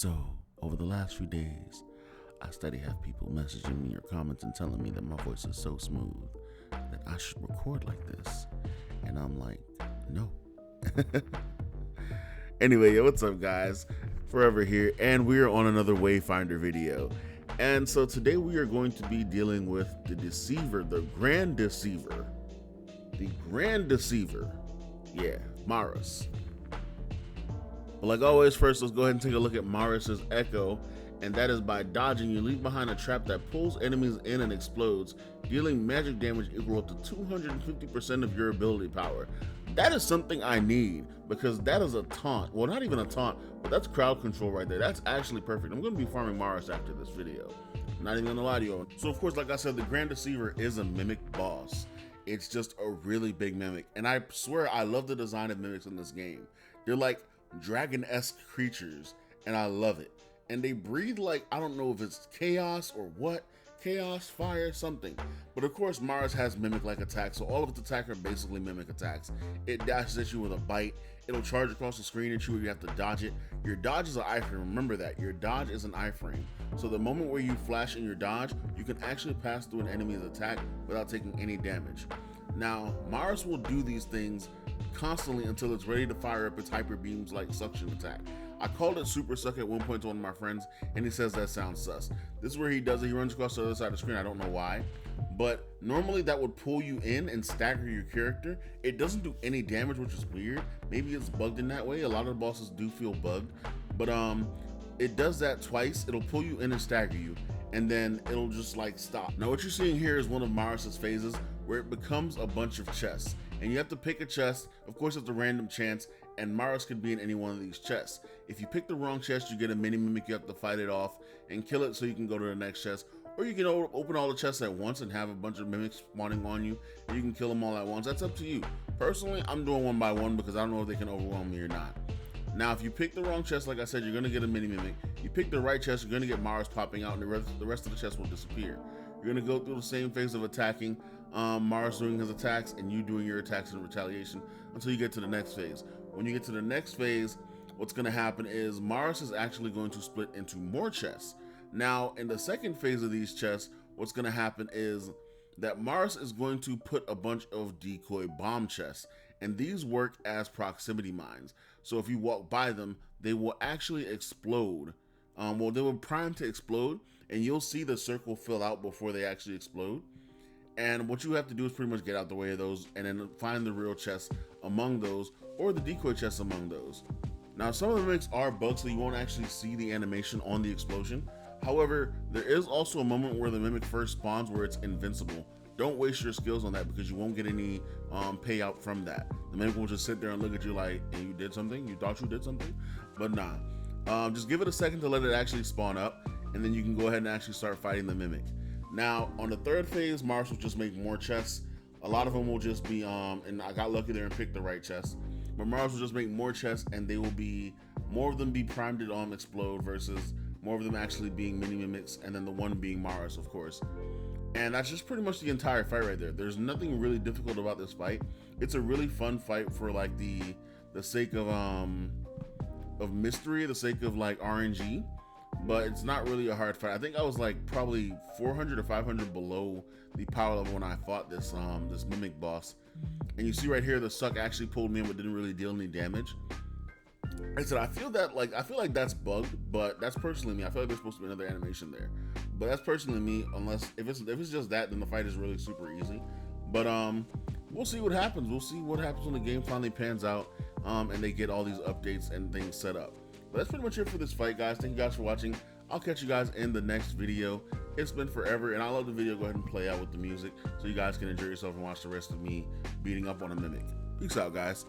So, over the last few days, I steady have people messaging me or comments and telling me that my voice is so smooth that I should record like this. And I'm like, no. Anyway, yo, what's up, guys? Forever here, and we are on another Wayfinder video. And so today we are going to be dealing with the Deceiver, the Grand Deceiver. The Grand Deceiver. Yeah, Maris. But like always, first let's go ahead and take a look at Maris's Echo, and that is by dodging, you leave behind a trap that pulls enemies in and explodes, dealing magic damage equal to 250% of your ability power. That is something I need, because that is a taunt. Well, not even a taunt, but that's crowd control right there. That's actually perfect. I'm going to be farming Maris after this video. I'm not even going to lie to you. So of course, like I said, the Grand Deceiver is a mimic boss. It's just a really big mimic, and I swear I love the design of mimics in this game. They're like dragon-esque creatures, and I love it. And they breathe like, I don't know if it's chaos or what, chaos, fire, something. But of course, Maris has mimic-like attacks, so all of its attacks are basically mimic attacks. It dashes at you with a bite. It'll charge across the screen at you, you have to dodge it. Your dodge is an iframe. Remember that. Your dodge is an iframe. So the moment where you flash in your dodge, you can actually pass through an enemy's attack without taking any damage. Now, Maris will do these things constantly until it's ready to fire up its hyper beams like suction attack. I called it super suck at one point to one of my friends, and he says that sounds sus. This is where he does it. He runs across the other side of the screen. I don't know why, but normally that would pull you in and stagger your character. It doesn't do any damage, which is weird. Maybe it's bugged in that way. A lot of the bosses do feel bugged, but it does that twice. It'll pull you in and stagger you, and then it'll just like stop. Now what you're seeing here is one of Maris's phases where it becomes a bunch of chests, and you have to pick a chest. Of course, it's a random chance, and Maris could be in any one of these chests. If you pick the wrong chest, you get a mini mimic. You have to fight it off and kill it so you can go to the next chest, or you can open all the chests at once and have a bunch of mimics spawning on you, and you can kill them all at once. That's up to you. Personally, I'm doing one by one because I don't know if they can overwhelm me or not. Now, if you pick the wrong chest, like I said, you're going to get a mini mimic. You pick the right chest, you're going to get Maris popping out, and the rest of the chest will disappear. You're going to go through the same phase of attacking, Maris doing his attacks and you doing your attacks in retaliation until you get to the next phase. When you get to the next phase, what's going to happen is Maris is actually going to split into more chests. Now, in the second phase of these chests, what's going to happen is that Maris is going to put a bunch of decoy bomb chests, and these work as proximity mines. So if you walk by them, they will actually explode. Well, they will prime to explode, and you'll see the circle fill out before they actually explode. And what you have to do is pretty much get out the way of those and then find the real chests among those, or the decoy chests among those. Now, some of the mimics are bugged, so you won't actually see the animation on the explosion. However, there is also a moment where the mimic first spawns where it's invincible. Don't waste your skills on that because you won't get any payout from that. The mimic will just sit there and look at you like, hey, you did something? You thought you did something? But nah. Just give it a second to let it actually spawn up, and then you can go ahead and actually start fighting the mimic. Now, on the third phase, Maris will just make more chests. A lot of them will just be, and I got lucky there and picked the right chest. But Maris will just make more chests, and they will be, more of them be primed to explode versus more of them actually being mini mimics, and then the one being Maris, of course. And that's just pretty much the entire fight right there. There's nothing really difficult about this fight. It's a really fun fight for like the sake of mystery, the sake of like RNG. But it's not really a hard fight. I think I was like probably 400 or 500 below the power level when I fought this this mimic boss. And you see right here, the suck actually pulled me in but didn't really deal any damage. Like I said, I feel like that's bugged, but that's personally me. I feel like there's supposed to be another animation there, but that's personally me. Unless if it's just that, then the fight is really super easy. But we'll see what happens. We'll see what happens when the game finally pans out and they get all these updates and things set up. But that's pretty much it for this fight, guys. Thank you guys for watching. I'll catch you guys in the next video. It's been forever, and I love the video. Go ahead and play out with the music so you guys can enjoy yourself and watch the rest of me beating up on a mimic. Peace out, guys.